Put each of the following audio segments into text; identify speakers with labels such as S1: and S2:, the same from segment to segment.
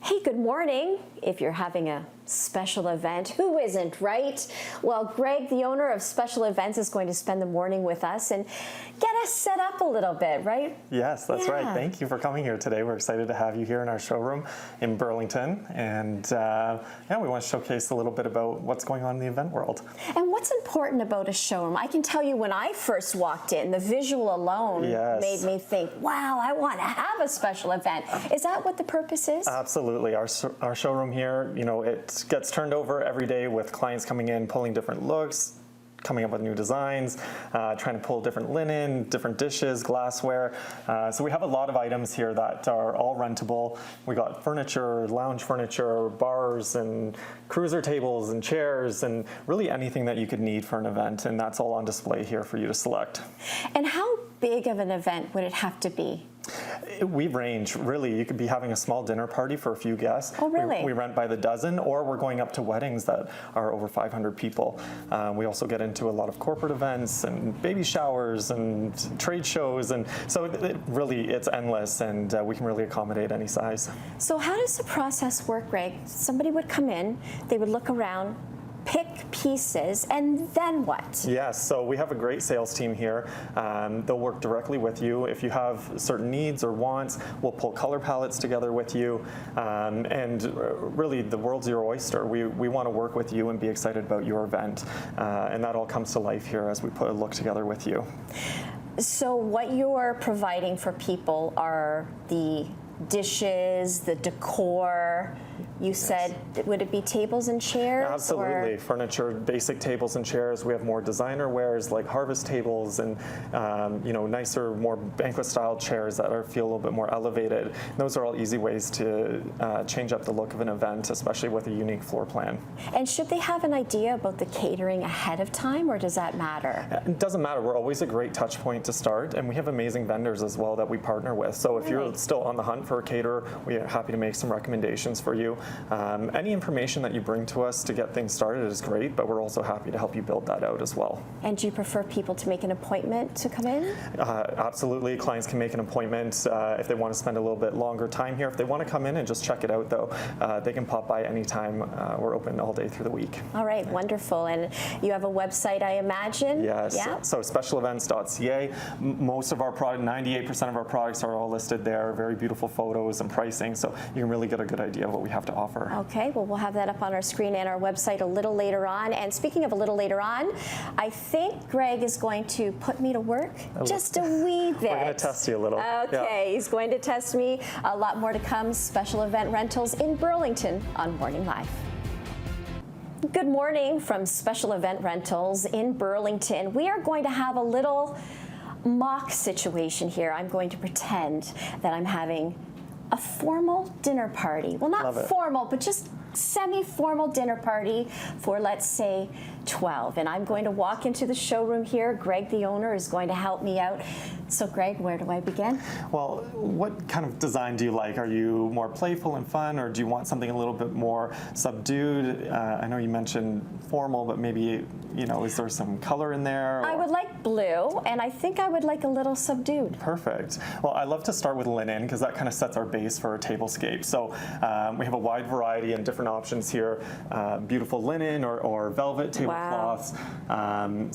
S1: Hey, good morning. If you're having a special event, who isn't, right? Well, Greg, the owner of Special Events, is going to spend the morning with us and get us set up a little bit, right?
S2: Yes, that's right. Thank you for coming here today. We're excited to have you here in our showroom in Burlington. And we want to showcase a little bit about what's going on in the event world.
S1: And what's important about a showroom? I can tell you when I first walked in, the visual alone made me think, wow, I want to have a special event. Is that what the purpose is?
S2: Absolutely. Our showroom here, it gets turned over every day with clients coming in, pulling different looks, coming up with new designs, trying to pull different linen, different dishes, glassware. So we have a lot of items here that are all rentable. We got furniture, lounge furniture, bars and cruiser tables and chairs, and really anything that you could need for an event. And that's all on display here for you to select.
S1: And how big of an event would it have to be?
S2: We range, really. You could be having a small dinner party for a few guests.
S1: Oh, really?
S2: We rent by the dozen, or we're going up to weddings that are over 500 people. We also get into a lot of corporate events and baby showers and trade shows, and so it's endless, and we can really accommodate any size.
S1: So how does the process work, Greg? Somebody would come in, they would look around, pick pieces, and then what?
S2: Yes, so we have a great sales team here. They'll work directly with you. If you have certain needs or wants, we'll pull color palettes together with you. And really, the world's your oyster. We want to work with you and be excited about your event. And that all comes to life here as we put a look together with you.
S1: So what you're providing for people are the dishes, the decor. You said, would it be tables and chairs?
S2: Absolutely. Furniture, basic tables and chairs. We have more designer wares like harvest tables and nicer, more banquet style chairs that feel a little bit more elevated. And those are all easy ways to change up the look of an event, especially with a unique floor plan.
S1: And should they have an idea about the catering ahead of time, or does that matter?
S2: It doesn't matter. We're always a great touch point to start, and we have amazing vendors as well that we partner with. So if you're still on the hunt for a caterer, we are happy to make some recommendations for you. Any information that you bring to us to get things started is great, but we're also happy to help you build that out as well.
S1: And do you prefer people to make an appointment to come in?
S2: Absolutely. Clients can make an appointment if they want to spend a little bit longer time here. If they want to come in and just check it out, though, they can pop by anytime. We're open all day through the week.
S1: All right, wonderful. And you have a website, I imagine?
S2: Yes. Yeah. So specialevents.ca. Most of our product, 98% of our products are all listed there. Very beautiful photos and pricing, so you can really get a good idea of what we have to offer.
S1: Okay, well, we'll have that up on our screen and our website a little later on. And speaking of a little later on, I think Greg is going to put me to work just a wee bit.
S2: We're going to test you a little.
S1: Okay, He's going to test me. A lot more to come. Special event rentals in Burlington on Morning Live. Good morning from Special Event Rentals in Burlington. We are going to have a little mock situation here. I'm going to pretend that I'm having a formal dinner party. Well, not formal, but just semi-formal dinner party for, let's say, 12. And I'm going to walk into the showroom here. Greg, the owner, is going to help me out. So, Greg, where do I begin?
S2: Well, what kind of design do you like? Are you more playful and fun, or do you want something a little bit more subdued? I know you mentioned formal, but maybe, is there some color in there?
S1: I would like blue, and I think I would like a little subdued.
S2: Perfect. Well, I love to start with linen because that kind of sets our base for a tablescape. So we have a wide variety and different options here. Beautiful linen or velvet tablecloths.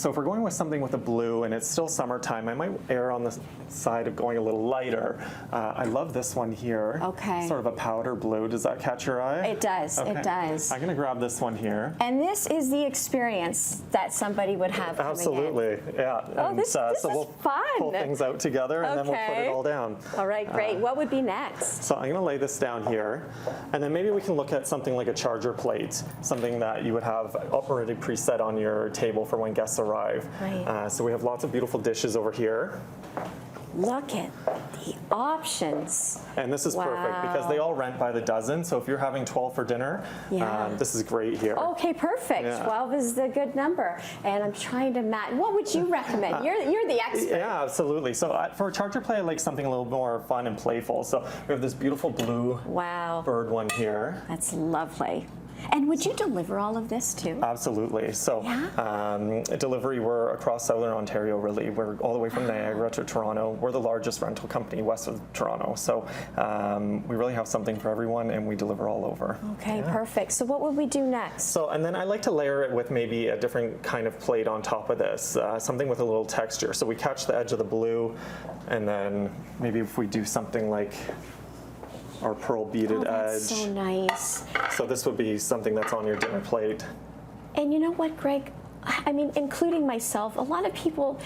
S2: So if we're going with something with a blue and it's still summertime, I might err on the side of going a little lighter. I love this one here.
S1: Okay.
S2: Sort of a powder blue. Does that catch your eye?
S1: It does. Okay. It does.
S2: I'm going to grab this one here.
S1: And this is the experience that somebody would have coming
S2: Absolutely.
S1: in.
S2: Yeah.
S1: Oh, this
S2: so
S1: is
S2: we'll
S1: fun.
S2: Pull things out together and then we'll put it all down.
S1: All right, great. What would be next?
S2: So I'm going to lay this down here, and then maybe we can look at something like a charger plate, something that you would have already preset on your table for when guests arrive.
S1: Right.
S2: So we have lots of beautiful dishes over here.
S1: Look at the options.
S2: And this is perfect because they all rent by the dozen. So if you're having 12 for dinner, this is great here.
S1: Okay, perfect. Yeah. 12 is the good number. And I'm trying to match. What would you recommend? You're the expert.
S2: Yeah, absolutely. So for a charger plate, I like something a little more fun and playful. So we have this beautiful blue bird one here.
S1: That's lovely. And would you deliver all of this too?
S2: Absolutely. So delivery, we're across Southern Ontario really. We're all the way from Niagara to Toronto. We're the largest rental company west of Toronto. So we really have something for everyone, and we deliver all over.
S1: Okay, perfect. So what would we do next?
S2: So, and then I like to layer it with maybe a different kind of plate on top of this, something with a little texture. So we catch the edge of the blue, and then maybe if we do something like our pearl beaded
S1: that's
S2: edge.
S1: so nice.
S2: So this would be something that's on your dinner plate.
S1: And you know what, Greg? I mean, including myself, a lot of people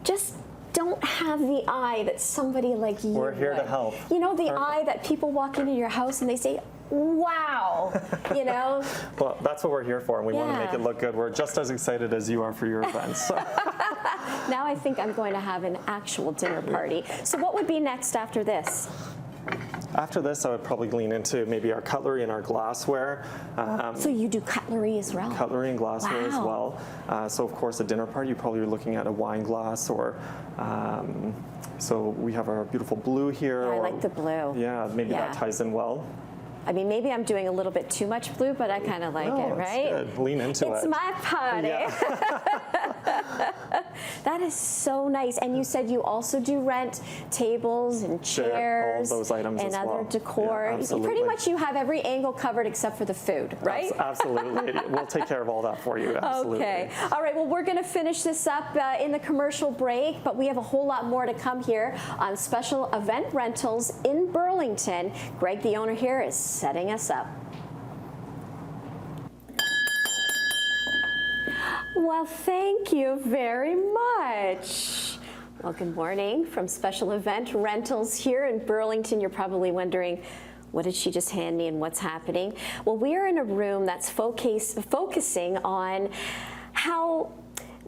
S1: just don't have the eye that somebody like you
S2: We're here
S1: would.
S2: to help.
S1: You know, the eye that people walk into your house and they say, wow, you know?
S2: Well, that's what we're here for, and we want to make it look good. We're just as excited as you are for your events.
S1: Now I think I'm going to have an actual dinner party. So what would be next after this?
S2: After this, I would probably lean into maybe our cutlery and our glassware.
S1: So you do cutlery as well?
S2: Cutlery and glassware as
S1: Wow.
S2: well. So of course, a dinner party, you probably are looking at a wine glass, or so we have our beautiful blue here.
S1: I like the blue.
S2: Yeah, maybe that ties in well.
S1: I mean, maybe I'm doing a little bit too much blue, but I kind of like it, right?
S2: Good. Lean into
S1: It's
S2: it.
S1: my party.
S2: Yeah.
S1: That is so nice. And you said you also do rent tables and chairs,
S2: all those items
S1: and
S2: as
S1: other
S2: well.
S1: decor.
S2: Yeah, absolutely.
S1: Pretty much you have every angle covered except for the food, right?
S2: Absolutely. We'll take care of all that for you. Absolutely.
S1: Okay. All right. Well, we're going to finish this up in the commercial break, but we have a whole lot more to come here on Special Event Rentals in Burlington. Greg, the owner here, is setting us up. Well, thank you very much. Well, good morning from Special Event Rentals here in Burlington. You're probably wondering, what did she just hand me and what's happening? Well, we are in a room that's focusing on how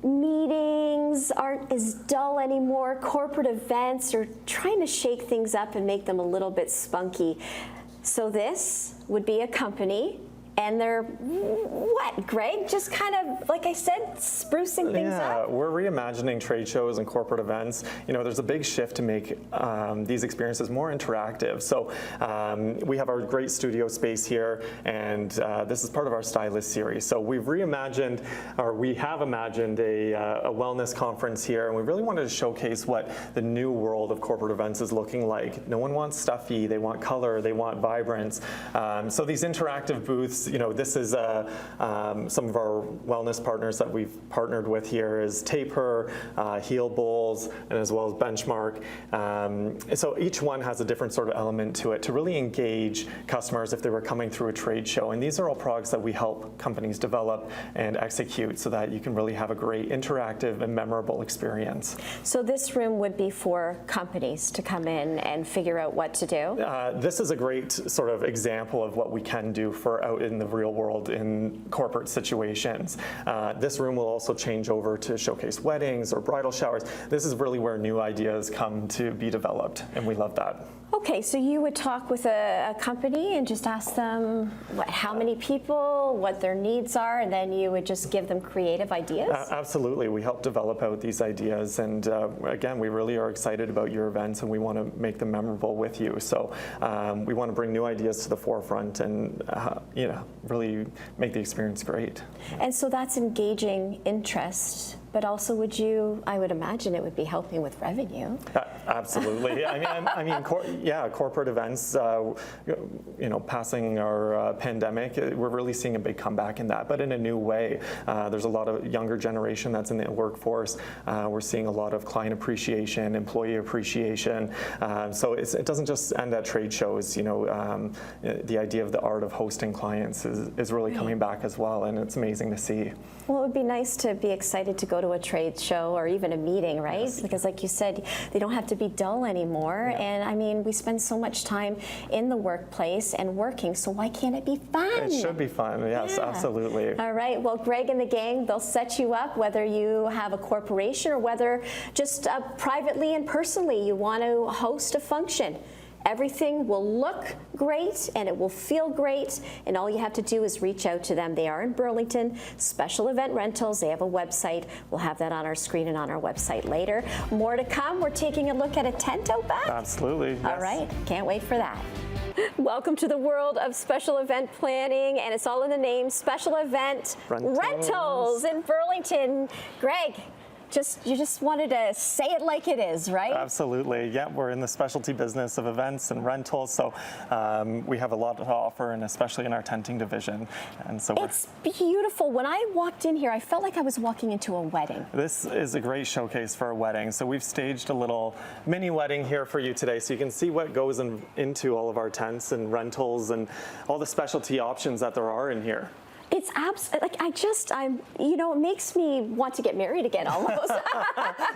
S1: meetings aren't as dull anymore. Corporate events are trying to shake things up and make them a little bit spunky. So this would be a company, and they're, what, Greg? Just kind of, like I said, sprucing things up?
S2: Yeah, we're reimagining trade shows and corporate events. You know, there's a big shift to make these experiences more interactive. So we have our great studio space here, and this is part of our Stylist series. So we've reimagined, or we have imagined a wellness conference here, and we really wanted to showcase what the new world of corporate events is looking like. No one wants stuffy, they want color, they want vibrance. So these interactive booths, you know, this is some of our wellness partners that we've partnered with here is Taper, Heel Bowls, and as well as Benchmark. So each one has a different sort of element to it to really engage customers if they were coming through a trade show. And these are all products that we help companies develop and execute so that you can really have a great interactive and memorable experience.
S1: So this room would be for companies to come in and figure out what to do?
S2: This is a great sort of example of what we can do for out in the real world in corporate situations. This room will also change over to showcase weddings or bridal showers. This is really where new ideas come to be developed, and we love that.
S1: Okay, so you would talk with a company and just ask them how many people, what their needs are, and then you would just give them creative ideas?
S2: Absolutely. We help develop out these ideas, and again, we really are excited about your events, and we want to make them memorable with you. So we want to bring new ideas to the forefront and you know, really make the experience great.
S1: And so that's engaging interest, but also I would imagine it would be helping with revenue.
S2: Absolutely. I mean, corporate events, you know, passing our pandemic, we're really seeing a big comeback in that, but in a new way. There's a lot of younger generation that's in the workforce. We're seeing a lot of client appreciation, employee appreciation. So it doesn't just end at trade shows. You know, the idea of the art of hosting clients is really coming back as well, and it's amazing to see.
S1: Well, it would be nice to be excited to go to a trade show or even a meeting, right?
S2: Yes.
S1: Because like you said, they don't have to be dull anymore.
S2: Yeah.
S1: And I mean, we spend so much time in the workplace and working, so why can't it be fun?
S2: It should be fun, yes, absolutely.
S1: All right, well, Greg and the gang, they'll set you up whether you have a corporation or whether just privately and personally you want to host a function. Everything will look great and it will feel great, and all you have to do is reach out to them. They are in Burlington, Special Event Rentals. They have a website. We'll have that on our screen and on our website later. More to come. We're taking a look at a tent out back.
S2: Absolutely, yes.
S1: All right, can't wait for that. Welcome to the world of special event planning, and it's all in the name, Special Event Rentals in Burlington. Greg, you just wanted to say it like it is, right?
S2: Absolutely. Yeah, we're in the specialty business of events and rentals, so we have a lot to offer, and especially in our tenting division. And so
S1: it's beautiful. When I walked in here, I felt like I was walking into a wedding.
S2: This is a great showcase for a wedding. So we've staged a little mini wedding here for you today, so you can see what goes into all of our tents and rentals and all the specialty options that there are in here.
S1: It's it makes me want to get married again almost.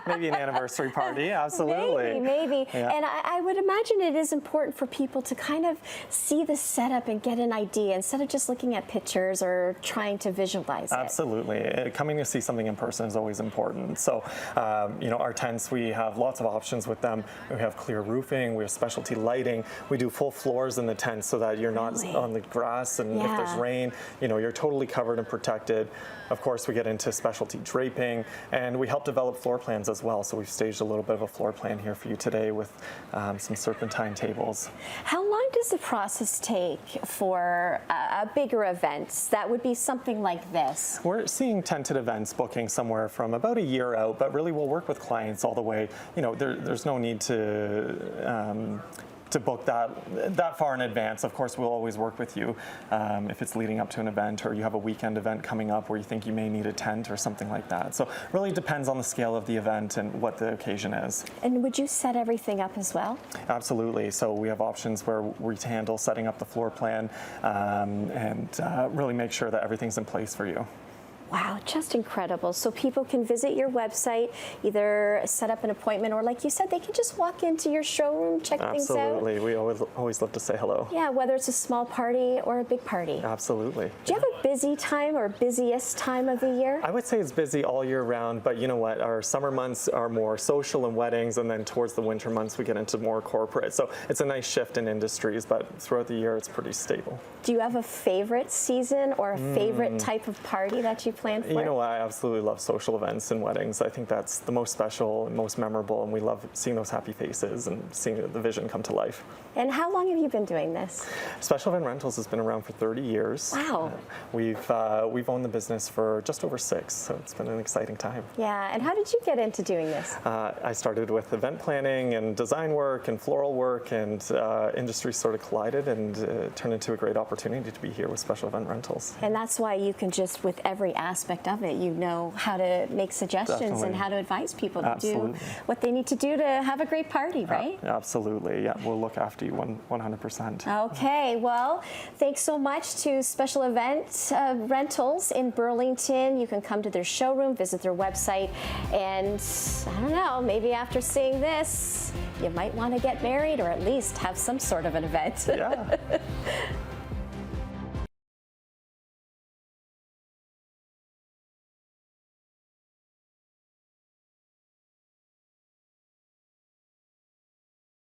S2: Maybe an anniversary party, absolutely.
S1: Maybe.
S2: Yeah.
S1: And I would imagine it is important for people to kind of see the setup and get an idea instead of just looking at pictures or trying to visualize it.
S2: Absolutely. Coming to see something in person is always important. So, our tents, we have lots of options with them. We have clear roofing, we have specialty lighting. We do full floors in the tent so that you're not on the grass, and if there's rain, you're totally covered and protected. Of course, we get into specialty draping, and we help develop floor plans as well. So we've staged a little bit of a floor plan here for you today with some serpentine tables.
S1: How long does the process take for a bigger event that would be something like this?
S2: We're seeing tented events booking somewhere from about a year out, but really we'll work with clients all the way. There's no need to book that far in advance. Of course, we'll always work with you if it's leading up to an event, or you have a weekend event coming up where you think you may need a tent or something like that. So really depends on the scale of the event and what the occasion is.
S1: And would you set everything up as well?
S2: Absolutely. So we have options where we handle setting up the floor plan and really make sure that everything's in place for you.
S1: Wow, just incredible. So people can visit your website, either set up an appointment, or like you said, they can just walk into your showroom, check things out.
S2: Absolutely. We always love to say hello.
S1: Yeah, whether it's a small party or a big party.
S2: Absolutely.
S1: Do you have a busy time or busiest time of the year?
S2: I would say it's busy all year round, but you know what? Our summer months are more social and weddings, and then towards the winter months we get into more corporate. So it's a nice shift in industries, but throughout the year it's pretty stable.
S1: Do you have a favorite season or a favorite type of party that you plan for?
S2: You know what? I absolutely love social events and weddings. I think that's the most special and most memorable, and we love seeing those happy faces and seeing the vision come to life.
S1: And how long have you been doing this?
S2: Special Event Rentals has been around for 30 years.
S1: Wow.
S2: We've owned the business for just over 6, so it's been an exciting time.
S1: Yeah, and how did you get into doing this?
S2: I started with event planning and design work and floral work, and industry sort of collided and turned into a great opportunity to be here with Special Event Rentals.
S1: And that's why you can just, with every aspect of it, you know how to make suggestions
S2: Definitely.
S1: And how to advise people to
S2: Absolutely.
S1: do what they need to do to have a great party, right?
S2: Absolutely, yeah. We'll look after you 100%.
S1: Okay, well, thanks so much to Special Event Rentals in Burlington. You can come to their showroom, visit their website, and I don't know, maybe after seeing this, you might want to get married or at least have some sort of an event.
S2: Yeah.